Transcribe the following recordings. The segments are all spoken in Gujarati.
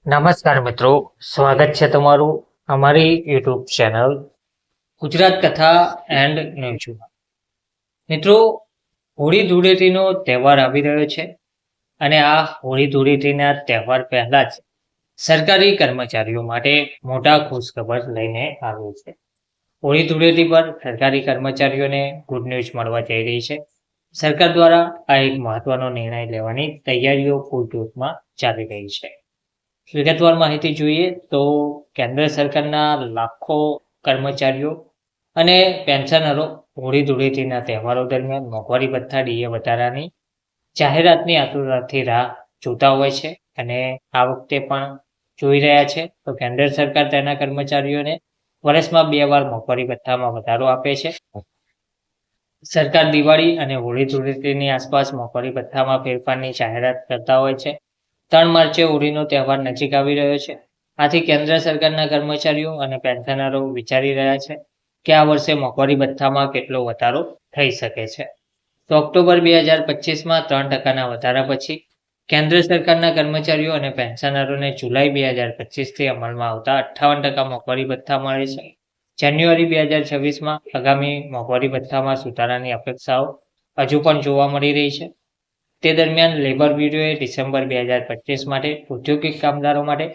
નમસ્કાર મિત્રો, સ્વાગત છે તમારું અમારી યુટ્યુબ ચેનલ ગુજરાત કથા એન્ડ ન્યૂઝમાં. મિત્રો, હોળી ધૂળેટીનો તહેવાર આવી રહ્યો છે અને આ હોળી ધૂળેટીના તહેવાર પહેલા જ સરકારી કર્મચારીઓ માટે મોટા ખુશખબર લઈને આવ્યું છે. હોળી ધૂળેટી પર સરકારી કર્મચારીઓને ગુડ ન્યૂઝ મળવા જઈ રહી છે. સરકાર દ્વારા આ એક મહત્વનો નિર્ણય લેવાની તૈયારીઓ પૂરજોશમાં ચાલી રહી છે. વિગતવાર માહિતી જોઈએ તો કેન્દ્ર સરકારના લાખો કર્મચારીઓ અને પેન્શનરો હોળી ધૂળેટીના તહેવારો દરમિયાન મોંઘવારી ભથ્થા ડીએ વધારાની જાહેરાતની આતુરતાથી રાહ જોતા હોય છે અને આ વખતે પણ જોઈ રહ્યા છે. તો કેન્દ્ર સરકાર તેના કર્મચારીઓને વર્ષમાં 2 વાર મોંઘવારી ભથ્થામાં વધારો આપે છે. સરકાર દિવાળી અને હોળી ધૂળેટીની આસપાસ મોંઘવારી ભથ્થામાં ફેરફારની જાહેરાત કરતા હોય છે. 3 માર્ચે હોળીનો તહેવાર નજીક આવી રહ્યો છે. આથી કેન્દ્ર સરકારના કર્મચારીઓ અને પેન્શનરો વિચારી રહ્યા છે કે આ વર્ષે મોંઘવારી ભથ્થામાં કેટલો વધારો થઈ શકે છે. તો ઓક્ટોબર 2025માં 3% વધારા પછી કેન્દ્ર સરકારના કર્મચારીઓ અને પેન્શનરોને જુલાઈ 2025થી અમલમાં આવતા 58% મોંઘવારી ભથ્થા મળે છે. જાન્યુઆરી 2026માં આગામી મોંઘવારી ભથ્થામાં સુધારાની અપેક્ષાઓ હજુ પણ જોવા મળી રહી છે. તે દરમિયાન લેબર બ્યુરોએ ડિસેમ્બર 2025 માટે ઔદ્યોગિક કામદારો માટે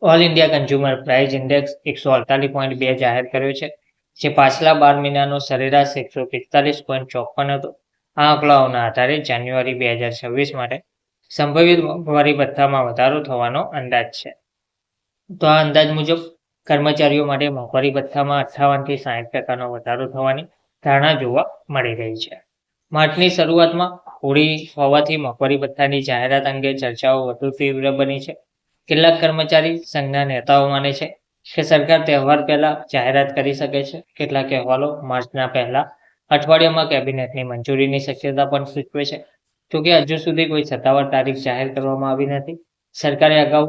all India consumer price index 148.2 જાહેર કર્યો છે, જે પાછલા 12 મહિનાનો સરેરાશ 145.54 હતો. આ આંકડાઓના આધારે જાન્યુઆરી 2026 માટે સંભવિત મોંઘવારી ભથ્થામાં વધારો થવાનો અંદાજ છે. તો આ અંદાજ મુજબ કર્મચારીઓ માટે મોંઘવારી ભથ્થામાં 58થી 60% વધારો થવાની ધારણા જોવા મળી રહી છે. માર્ચની શરૂઆતમાં હોળી હોવાથી મોંઘવારી ભથ્થાની જાહેરાત અંગે ચર્ચાઓ વધુ તીવ્ર બની છે. કેટલાક કર્મચારી સંઘના નેતાઓ માને છે કે સરકાર તહેવાર પહેલા જાહેરાત કરી શકે છે. કેટલાક અહેવાલો માર્ચના પહેલા અઠવાડિયામાં કેબિનેટની મંજૂરીની શક્યતા પણ સૂચવે છે. જોકે હજુ સુધી કોઈ સત્તાવાર તારીખ જાહેર કરવામાં આવી નથી. સરકારે અગાઉ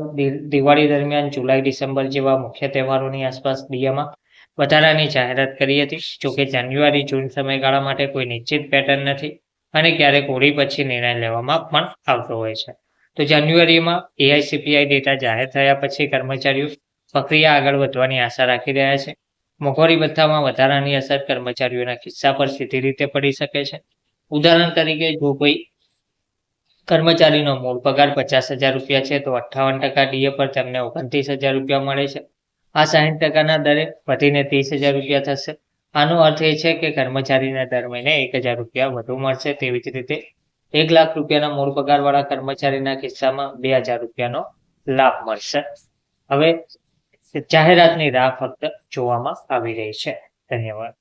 દિવાળી દરમિયાન જુલાઈ-ડિસેમ્બર જેવા મુખ્ય તહેવારોની આસપાસ ડીએમાં વધારાની જાહેરાત કરી હતી. જોકે જાન્યુઆરી-જૂન સમયગાળા માટે કોઈ નિશ્ચિત પેટર્ન નથી અને ક્યારેક હોળી પછી નિર્ણય લેવામાં પણ આવતો હોય છે. તો જાન્યુઆરીમાં એઆઈસીપીઆઈ ડેટા જાહેર થયા પછી કર્મચારીઓ પ્રક્રિયા આગળ વધવાની આશા રાખી રહ્યા છે. મોંઘવારી ભથ્થામાં વધારાની અસર કર્મચારીઓના ખિસ્સા પર સીધી રીતે પડી શકે છે. ઉદાહરણ તરીકે, જો કોઈ કર્મચારીનો મૂળ પગાર 50,000 રૂપિયા છે તો 58% ડીએ પર તેમને 29,000 રૂપિયા મળે છે. આ 60%ના દરે વધીને 30,000 રૂપિયા થશે. આનો અર્થ એ છે કે કર્મચારીને દર મહિને 1,000 રૂપિયા વધુ મળશે. તેવી જ રીતે 1 લાખ રૂપિયાના મૂળ પગારવાળા કર્મચારીના ખિસ્સામાં 2,000 રૂપિયાનો લાભ મળશે. હવે જાહેરાતની રાહ ફક્ત જોવામાં આવી રહી છે. ધન્યવાદ.